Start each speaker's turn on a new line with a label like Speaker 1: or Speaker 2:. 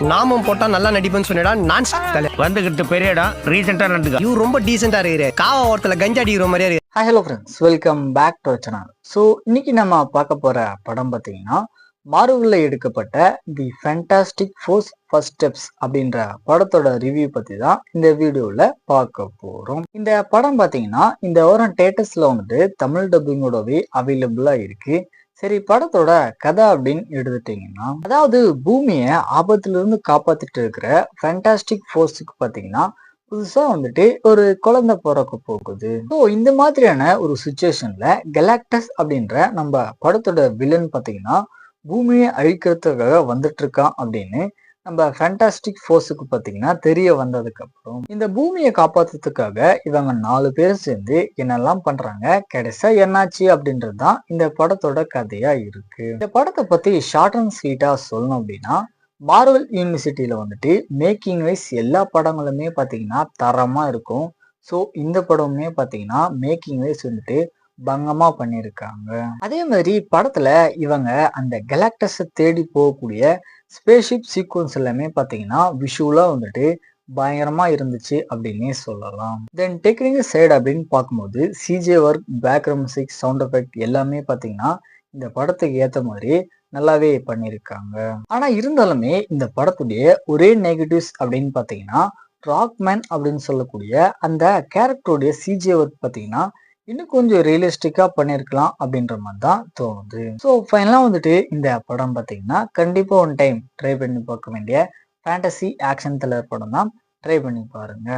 Speaker 1: நாமும் போட்டா நல்லா நடிப்பேன்னு சொன்னடா. நான்
Speaker 2: வந்துகிட்டு பெரிய இடம் ரீசெண்டா நடந்துக்க.
Speaker 1: இவ ரொம்ப டீசெண்டா இருக்கிற காவா ஓரத்துல கஞ்சா அடிக்கிற மாதிரியா இருக்கு.
Speaker 3: Hi hello friends, welcome back to channel. So இன்னைக்கு நம்ம பார்க்க போற படம் பார்த்தீங்கன்னா மார்வெல்ல எடுக்கப்பட்ட the Fantastic Four First Steps அப்படின்ற படத்தோட ரிவ்யூ பத்தி தான் இந்த வீடியோல பார்க்க போறோம். இந்த படம் பார்த்தீங்கன்னா இந்த வாரம் தேட்டர்ஸ்ல வந்துட்டு தமிழ் டப்பிங்கோடவே அவைலபிளா இருக்கு. சரி, படத்தோட கதை அப்படின்னு எடுத்துட்டீங்கன்னா, அதாவது பூமியை ஆபத்துல இருந்து காப்பாத்திட்டு இருக்கிற ஃபேண்டாஸ்டிக் ஃபோர்ஸுக்கு பார்த்தீங்கன்னா புதுசா வந்துட்டு ஒரு குழந்தை பிறக்க போகுது. ஸோ இந்த மாதிரியான ஒரு சுச்சுவேஷன்ல கெலாக்டஸ் அப்படின்ற நம்ம படத்தோட வில்லன் பார்த்தீங்கன்னா பூமியை அழிக்கிறதுக்காக வந்துட்டு இருக்கான் அப்படின்னு நம்ம ஃபேண்டாஸ்டிக் ஃபோர்ஸுக்கு பார்த்தீங்கன்னா தெரிய வந்ததுக்கு அப்புறம் இந்த பூமியை காப்பாத்துறதுக்காக இவங்க 4 பேர் சேர்ந்து என்னெல்லாம் பண்றாங்க, கடைசியா என்னாச்சு அப்படின்றது தான் இந்த படத்தோட கதையா இருக்கு. இந்த படத்தை பத்தி ஷார்ட் அண்ட் ஸ்வீட்டா சொல்லணும் அப்படின்னா, மார்வெல் யூனிவர்சிட்டியில வந்துட்டு மேக்கிங் வைஸ் எல்லா படங்களுமே பார்த்தீங்கன்னா தரமா இருக்கும். ஸோ இந்த படமுமே பார்த்தீங்கன்னா மேக்கிங் வைஸ் வந்துட்டு பங்கமா பண்ணியிருக்காங்க. அதே மாதிரி படத்துல இவங்க அந்த கெலாக்டஸை தேடி போகக்கூடிய ஸ்பேஸ்ஷிப் சீக்வன்ஸ் எல்லாமே பார்த்தீங்கன்னா விஷுவலா வந்துட்டு பயங்கரமா இருந்துச்சு அப்படின்னே சொல்லலாம். தென் டெக்னிக்கல் சைடு அப்படின்னு பார்க்கும்போது CJ work, background music, sound effect எல்லாமே பார்த்தீங்கன்னா இந்த படத்துக்கு ஏற்ற மாதிரி நல்லாவே பண்ணியிருக்காங்க. ஆனா இருந்தாலுமே இந்த படத்துடைய ஒரே நெகட்டிவ்ஸ் அப்படின்னு பார்த்தீங்கன்னா ராக்மேன் அப்படின்னு சொல்லக்கூடிய அந்த கேரக்டருடைய சிஜே ஒர்க் பார்த்தீங்கன்னா இன்னும் கொஞ்சம் ரியலிஸ்டிக்கா பண்ணியிருக்கலாம் அப்படின்ற மாதிரி தான் தோணுது. ஸோ ஃபைனலாக வந்துட்டு இந்த படம் பார்த்தீங்கன்னா கண்டிப்பாக ஒன் டைம் ட்ரை பண்ணி பார்க்க வேண்டிய ஃபேண்டசி ஆக்ஷன் த்ரில்லர் படம் தான். ட்ரை பண்ணி பாருங்க.